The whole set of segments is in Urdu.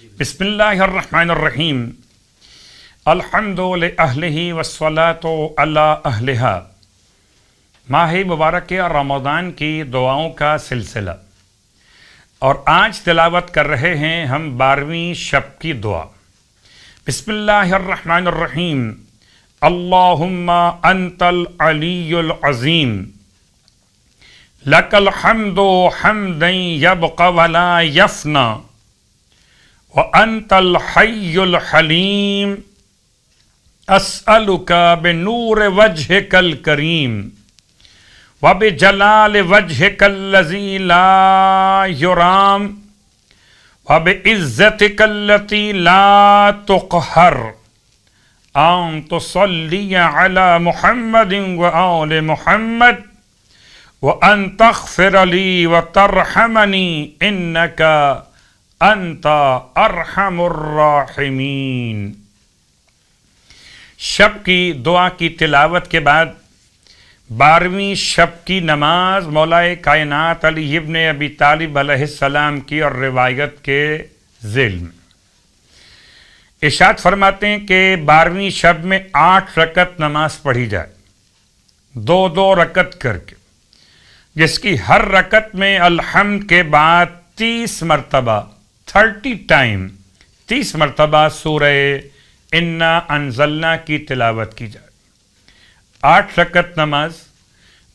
بسم اللہ الرحمن الرحیم الحمد لأہلہ والصلاۃ علی اہلہا۔ ماہ مبارک رمضان کی دعاؤں کا سلسلہ، اور آج تلاوت کر رہے ہیں ہم 12ویں شب کی دعا۔ بسم اللہ الرحمن الرحیم اللہم انت العلی العظیم لک الحمد حمدا یبقى ولا یفنی وَأَنْتَ الْحَيُّ الْحَلِيمُ أَسْأَلُكَ بِنُورِ وَجْهِكَ الْكَرِيمِ وَبِجَلَالِ وَجْهِكَ الَّذِي لَا يُرَامُ وَبِعِزَّتِكَ الَّتِي لَا تُقْهَرُ أَن تُصَلِّيَ عَلَى مُحَمَّدٍ وَآلِ مُحَمَّدٍ وَأَن تَغْفِرَ لِي وَتَرْحَمَنِي إِنَّكَ انت ارحم الراحمین۔ شب کی دعا کی تلاوت کے بعد 12ویں شب کی نماز مولائے کائنات علی ابن ابی طالب علیہ السلام کی اور روایت کے ذیل میں ارشاد فرماتے ہیں کہ 12ویں شب میں 8 رکعت نماز پڑھی جائے، 2 رکعت کر کے، جس کی ہر رکعت میں الحمد کے بعد 30 مرتبہ 30 مرتبہ سورہ انا انزلنا کی تلاوت کی جائے۔ 8 رکعت نماز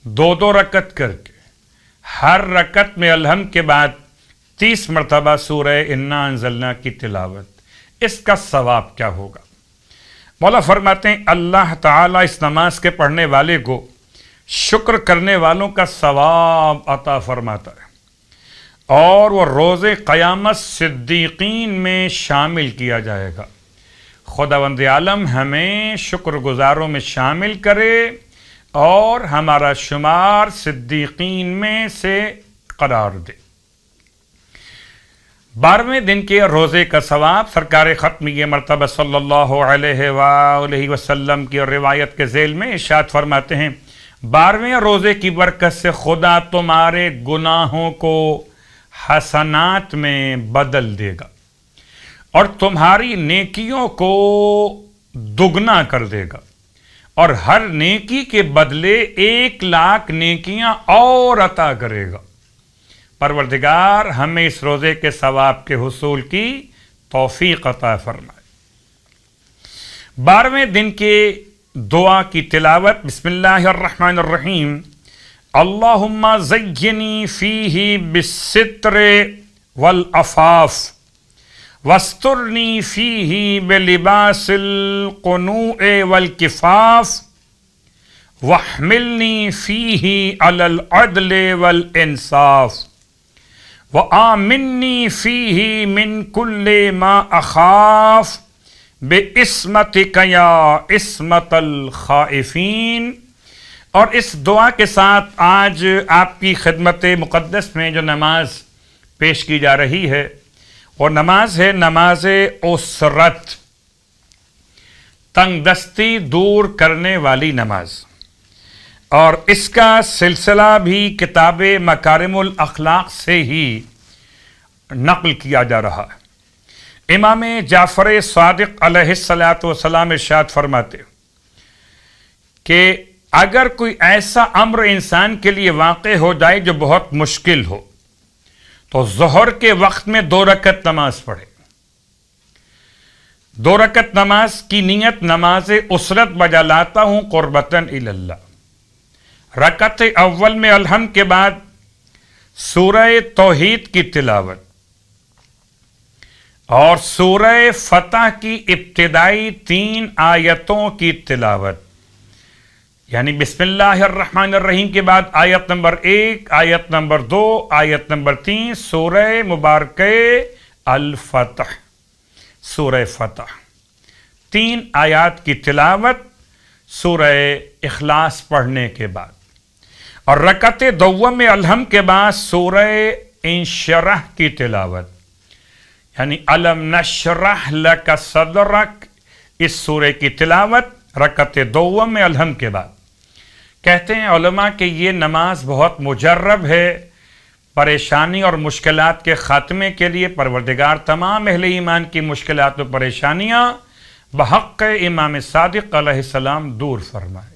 2 رکعت کر کے، ہر رکعت میں الحمد کے بعد 30 مرتبہ سورہ انا انزلنا کی تلاوت۔ اس کا ثواب کیا ہوگا؟ مولا فرماتے ہیں اللہ تعالیٰ اس نماز کے پڑھنے والے کو شکر کرنے والوں کا ثواب عطا فرماتا ہے، اور وہ روز قیامت صدیقین میں شامل کیا جائے گا۔ خداوند عالم ہمیں شکر گزاروں میں شامل کرے اور ہمارا شمار صدیقین میں سے قرار دے۔ 12ویں دن کے روزے کا ثواب سرکار ختمیہ مرتبہ صلی اللہ علیہ وآلہ وسلم کی اور روایت کے ذیل میں ارشاد فرماتے ہیں 12ویں روزے کی برکت سے خدا تمہارے گناہوں کو حسنات میں بدل دے گا اور تمہاری نیکیوں کو دگنا کر دے گا، اور ہر نیکی کے بدلے 1,00,000 نیکیاں اور عطا کرے گا۔ پروردگار ہمیں اس روزے کے ثواب کے حصول کی توفیق عطا فرمائے۔ 12ویں دن کے دعا کی تلاوت۔ بسم اللہ الرحمن الرحیم اللہم زینی فیہ بالستر والعفاف واسترنی فیہ بلباس القنوع والکفاف واحملنی فیہ علی العدل والانصاف وآمنی فیہ من کل ما اخاف بعصمتک یا عصمت الخائفین۔ اور اس دعا کے ساتھ آج آپ کی خدمت مقدس میں جو نماز پیش کی جا رہی ہے وہ نماز ہے نماز اسرت، تنگ دستی دور کرنے والی نماز، اور اس کا سلسلہ بھی کتاب مکارم الاخلاق سے ہی نقل کیا جا رہا ہے۔ امام جعفر صادق علیہ السلام ارشاد فرماتے کہ اگر کوئی ایسا امر انسان کے لیے واقع ہو جائے جو بہت مشکل ہو تو ظہر کے وقت میں 2 رکعت نماز پڑھے۔ 2 رکعت نماز کی نیت نماز اسرت بجا لاتا ہوں قربتاً الی اللہ۔ رکعت اول میں الحمد کے بعد سورہ توحید کی تلاوت اور سورہ فتح کی ابتدائی 3 آیتوں کی تلاوت، یعنی بسم اللہ الرحمن الرحیم کے بعد آیت نمبر 1، آیت نمبر 2، آیت نمبر 3 سورہ مبارکہ الفتح، سورہ فتح، 3 آیات کی تلاوت سورہ اخلاص پڑھنے کے بعد، اور رکعت دوم میں الحمد کے بعد سورہ انشرح کی تلاوت، یعنی الم نشرح لک صدرک، اس سورہ کی تلاوت رکعت دوم میں الحمد کے بعد۔ کہتے ہیں علماء کہ یہ نماز بہت مجرب ہے، پریشانی اور مشکلات کے خاتمے کے لیے پروردگار تمام اہل ایمان کی مشکلات و پریشانیاں بحق امام صادق علیہ السلام دور فرمائے۔